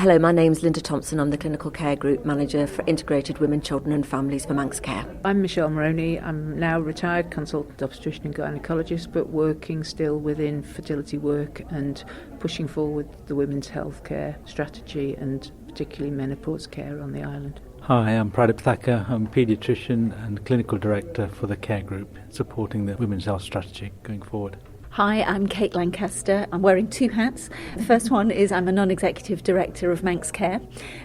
Hello, my name's Linda Thompson. I'm the Clinical Care Group Manager for Integrated Women, Children and Families for Manx Care. I'm Michelle Moroney. I'm now retired consultant obstetrician and gynaecologist, but working still within fertility work and pushing forward the women's health care strategy and particularly menopause care on the island. Hi, I'm Pradip Thacker. I'm a paediatrician and clinical director for the Care Group, supporting the women's health strategy going forward. Hi, I'm Kate Lancaster. I'm wearing two hats. The first one is I'm a non-executive director of Manx Care,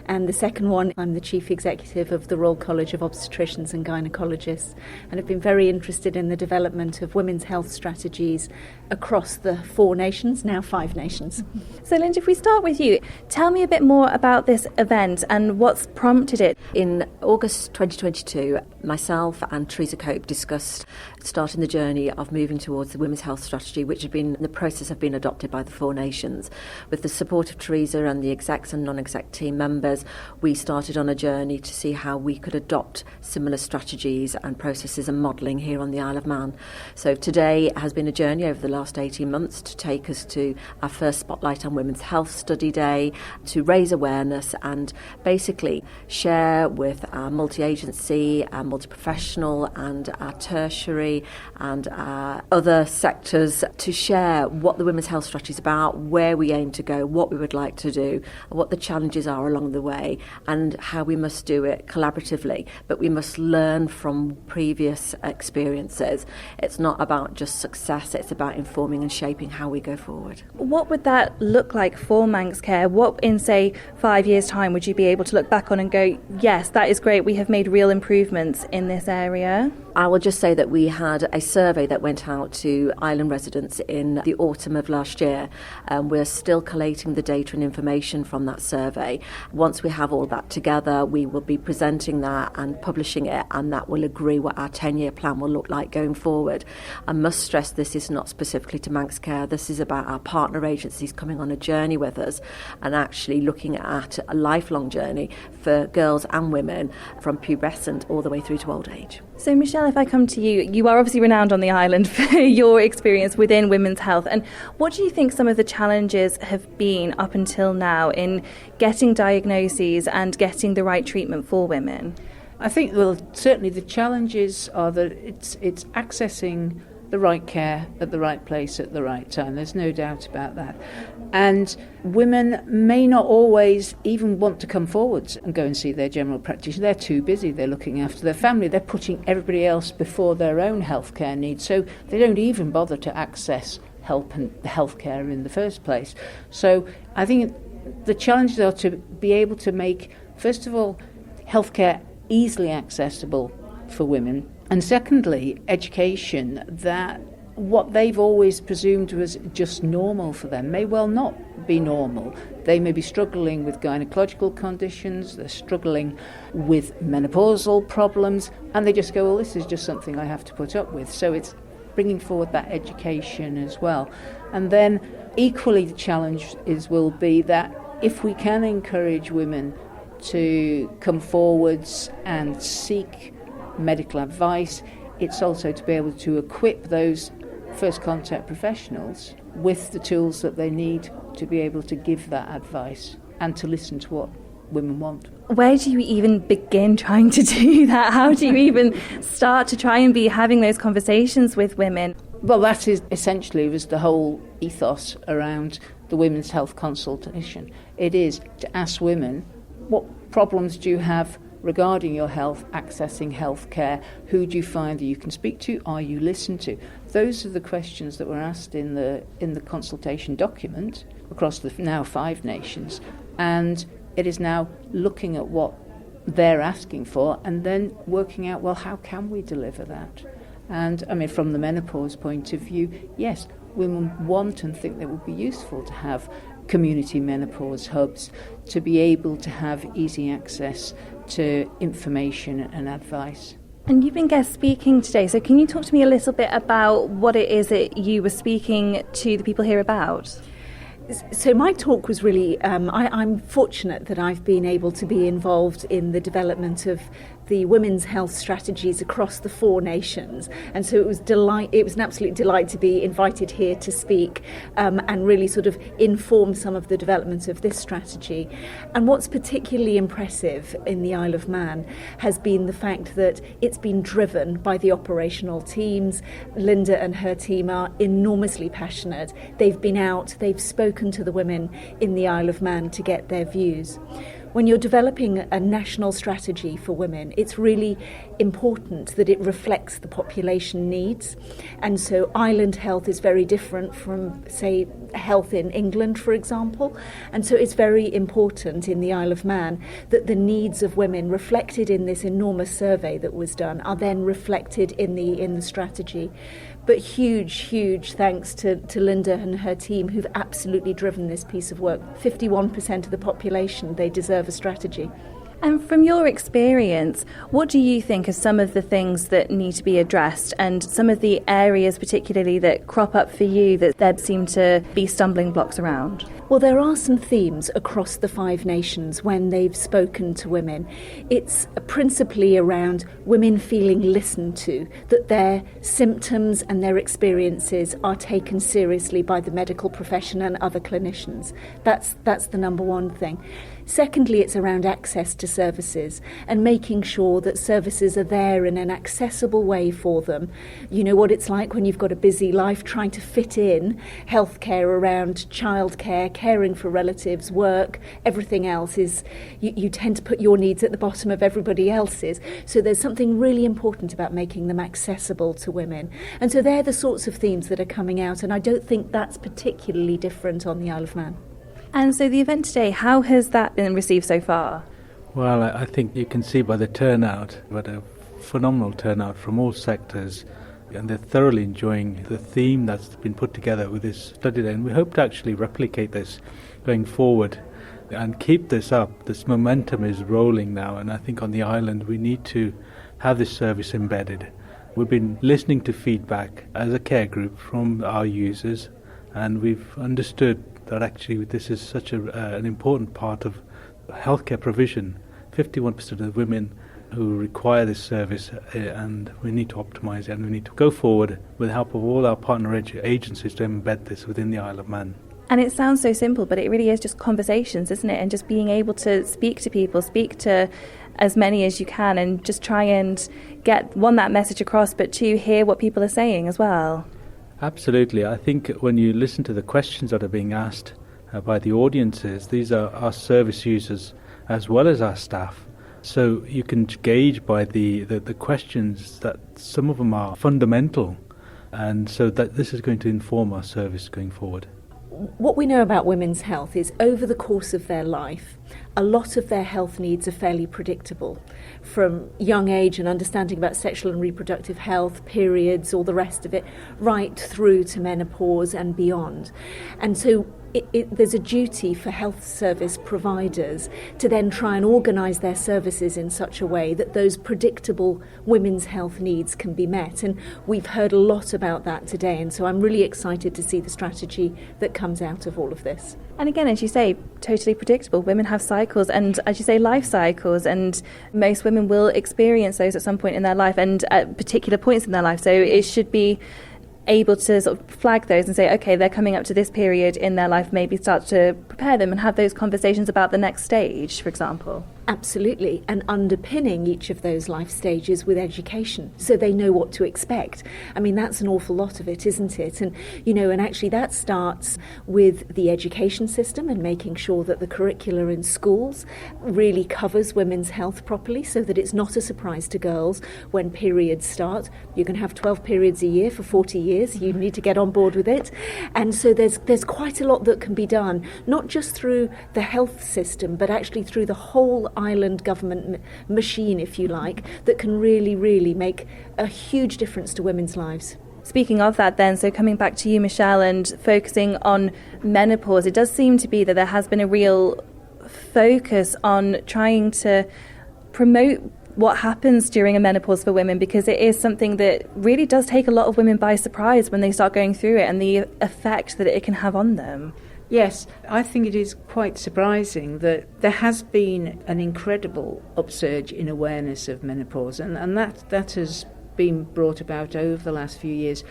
and the second one, I'm the chief executive of the Royal College of Obstetricians and Gynaecologists, and I've been very interested in the development of women's health strategies across the 4 nations, now 5 nations. So Linda, if we start with you, tell me a bit more about this event and what's prompted it. In August 2022, myself and Teresa Cope discussed starting the journey of moving towards the women's health strategy, which had been in the process of being adopted by the 4 nations. With the support of Teresa and the execs and non-exec team members, we started on a journey to see how we could adopt similar strategies and processes and modelling here on the Isle of Man. So today has been a journey over the last 18 months to take us to our first Spotlight on Women's Health Study Day, to raise awareness and basically share with our multi-agency, our multi-professional and our tertiary and our other sectors to share what the women's health strategy is about, where we aim to go, what we would like to do, what the challenges are along the way, and how we must do it collaboratively. But we must learn from previous experiences. It's not about just success, it's about informing and shaping how we go forward. What would that look like for Manx Care? What, in, say, 5 years' time, would you be able to look back on and go, yes, that is great, we have made real improvements in this area? I will just say that we had a survey that went out to island residents in the autumn of last year. We're still collating the data and information from that survey. Once we have all that together, we will be presenting that and publishing it, and that will agree what our 10-year plan will look like going forward. I must stress this is not specifically to Manx Care. This is about our partner agencies coming on a journey with us and actually looking at a lifelong journey for girls and women from pubescent all the way through to old age. So Michelle, if I come to you, you are obviously renowned on the island for your experience within women's health. And what do you think some of the challenges have been up until now in getting diagnoses and getting the right treatment for women? I think, well, certainly the challenges are that it's accessing the right care at the right place at the right time. There's no doubt about that. And women may not always even want to come forward and go and see their general practitioner. They're too busy. They're looking after their family. They're putting everybody else before their own healthcare needs. So they don't even bother to access help and healthcare in the first place. So I think the challenges are to be able to make, first of all, healthcare easily accessible for women. And secondly, education that what they've always presumed was just normal for them may well not be normal. They may be struggling with gynecological conditions, they're struggling with menopausal problems, and they just go, well, this is just something I have to put up with. So it's bringing forward that education as well. And then equally the challenge will be that if we can encourage women to come forwards and seek medical advice, it's also to be able to equip those first contact professionals with the tools that they need to be able to give that advice and to listen to what women want. Where do you even begin trying to do that? How do you even start to try and be having those conversations with women? Well, that is essentially was the whole ethos around the women's health consultation. It is to ask women, what problems do you have regarding your health, accessing health care? Who do you find that you can speak to? Are you listened to? Those are the questions that were asked in the consultation document across the now 5 nations. And it is now looking at what they're asking for and then working out, well, how can we deliver that? And I mean, from the menopause point of view, yes, women want and think that it would be useful to have community menopause hubs to be able to have easy access to information and advice. And you've been guest speaking today, so can you talk to me a little bit about what it is that you were speaking to the people here about? So my talk was really, I'm fortunate that I've been able to be involved in the development of the women's health strategies across the 4 nations. And so it was an absolute delight to be invited here to speak and really sort of inform some of the development of this strategy. And what's particularly impressive in the Isle of Man has been the fact that it's been driven by the operational teams. Linda and her team are enormously passionate. They've been out, they've spoken to the women in the Isle of Man to get their views. When you're developing a national strategy for women, it's really important that it reflects the population needs. And so island health is very different from, say, health in England, for example. And so it's very important in the Isle of Man that the needs of women reflected in this enormous survey that was done are then reflected in the strategy. But huge thanks to Linda and her team who've absolutely driven this piece of work. 51% of the population, they deserve a strategy. And from your experience, what do you think are some of the things that need to be addressed and some of the areas particularly that crop up for you that there seem to be stumbling blocks around? Well, there are some themes across the 5 nations when they've spoken to women. It's principally around women feeling listened to, that their symptoms and their experiences are taken seriously by the medical profession and other clinicians. That's the number one thing. Secondly, it's around access to services and making sure that services are there in an accessible way for them. You know what it's like when you've got a busy life trying to fit in healthcare around childcare, caring for relatives, work, everything else is, you tend to put your needs at the bottom of everybody else's. So there's something really important about making them accessible to women. And so they're the sorts of themes that are coming out, and I don't think that's particularly different on the Isle of Man. And so the event today, how has that been received so far? Well, I think you can see by the turnout, but a phenomenal turnout from all sectors, and they're thoroughly enjoying the theme that's been put together with this study day. And we hope to actually replicate this going forward and keep this up. This momentum is rolling now, and I think on the island we need to have this service embedded. We've been listening to feedback as a care group from our users, and we've understood that actually this is such an important part of healthcare provision. 51% of the women who require this service, and we need to optimise it, and we need to go forward with the help of all our partner agencies to embed this within the Isle of Man. And it sounds so simple, but it really is just conversations, isn't it? And just being able to speak to people, speak to as many as you can, and just try and get, one, that message across, but two, hear what people are saying as well. Absolutely. I think when you listen to the questions that are being asked by the audiences, these are our service users as well as our staff. So you can gauge by the questions that some of them are fundamental, and so that this is going to inform our service going forward. What we know about women's health is over the course of their life, a lot of their health needs are fairly predictable. From young age and understanding about sexual and reproductive health, periods, all the rest of it, right through to menopause and beyond. And so there's a duty for health service providers to then try and organise their services in such a way that those predictable women's health needs can be met. And we've heard a lot about that today, and so I'm really excited to see the strategy that comes out of all of this. And again, as you say, totally predictable. Women have cycles and, as you say, life cycles, and most women will experience those at some point in their life and at particular points in their life. So it should be able to sort of flag those and say, okay, they're coming up to this period in their life, maybe start to prepare them and have those conversations about the next stage, for example. Absolutely, and underpinning each of those life stages with education so they know what to expect. I mean, that's an awful lot of it, isn't it? And, you know, and actually that starts with the education system and making sure that the curricula in schools really covers women's health properly so that it's not a surprise to girls when periods start. You can have 12 periods a year for 40 years. You need to get on board with it. And so there's quite a lot that can be done, not just through the health system, but actually through the whole island government machine, if you like, that can really, really make a huge difference to women's lives. Speaking of that then, so coming back to you, Michelle, and focusing on menopause, it does seem to be that there has been a real focus on trying to promote what happens during a menopause for women, because it is something that really does take a lot of women by surprise when they start going through it and the effect that it can have on them. Yes, I think it is quite surprising that there has been an incredible upsurge in awareness of menopause, and that has been brought about over the last few years.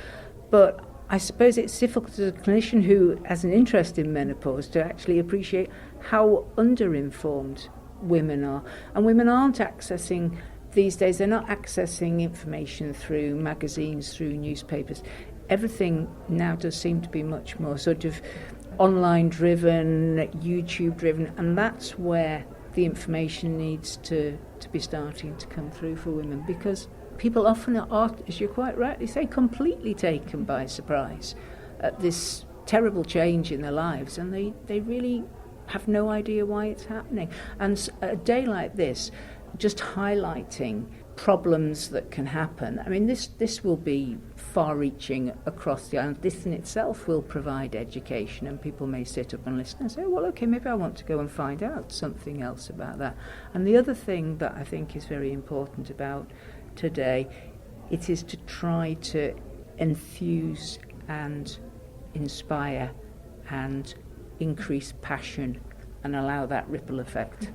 But I suppose it's difficult as a clinician who has an interest in menopause to actually appreciate how underinformed women are. And women aren't accessing, these days, they're not accessing information through magazines, through newspapers. Everything now does seem to be much more sort of online driven, YouTube driven, and that's where the information needs to be starting to come through for women, because people often are, as you quite rightly say, completely taken by surprise at this terrible change in their lives, and they really have no idea why it's happening. And a day like this, just highlighting problems that can happen. I mean, this will be far-reaching across the island. This in itself will provide education, and people may sit up and listen and say, well, okay, maybe I want to go and find out something else about that. And the other thing that I think is very important about today, it is to try to enthuse and inspire and increase passion and allow that ripple effect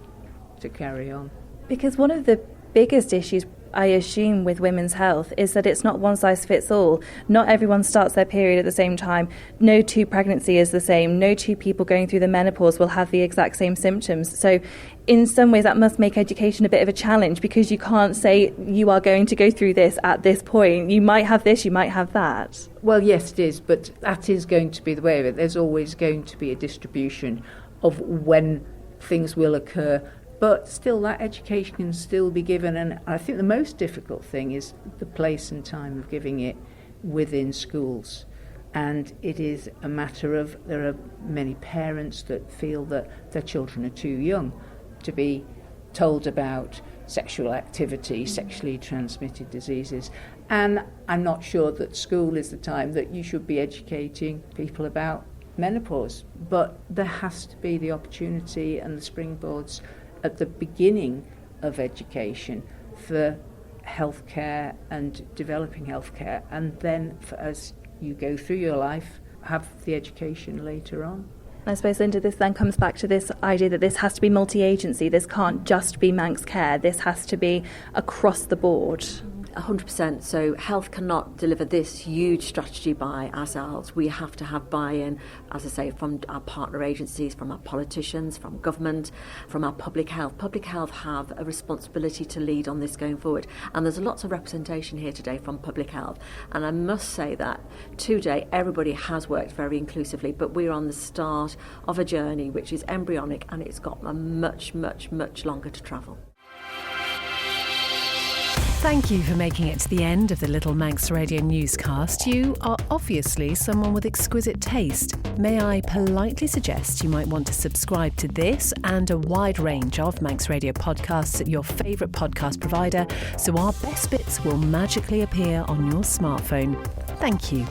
to carry on. Because one of the biggest issues, I assume, with women's health is that it's not one size fits all. Not everyone starts their period at the same time. No two pregnancy is the same. No two people going through the menopause will have the exact same symptoms. So in some ways that must make education a bit of a challenge, because you can't say you are going to go through this at this point. You might have this, you might have that. Well, yes, it is, but that is going to be the way of it. There's always going to be a distribution of when things will occur. But still, that education can still be given, and I think the most difficult thing is the place and time of giving it within schools. And it is a matter of, there are many parents that feel that their children are too young to be told about sexual activity, sexually transmitted diseases. And I'm not sure that school is the time that you should be educating people about menopause. But there has to be the opportunity and the springboards at the beginning of education for healthcare and developing healthcare, and then as you go through your life, have the education later on. I suppose, Linda, this then comes back to this idea that this has to be multi-agency. This can't just be Manx Care. This has to be across the board. 100%. So health cannot deliver this huge strategy by ourselves. We have to have buy-in, as I say, from our partner agencies, from our politicians, from government, from our public health. Public health have a responsibility to lead on this going forward. And there's lots of representation here today from public health. And I must say that today everybody has worked very inclusively, but we're on the start of a journey which is embryonic, and it's got a much, much, much longer to travel. Thank you for making it to the end of the Little Manx Radio newscast. You are obviously someone with exquisite taste. May I politely suggest you might want to subscribe to this and a wide range of Manx Radio podcasts at your favourite podcast provider, so our best bits will magically appear on your smartphone. Thank you.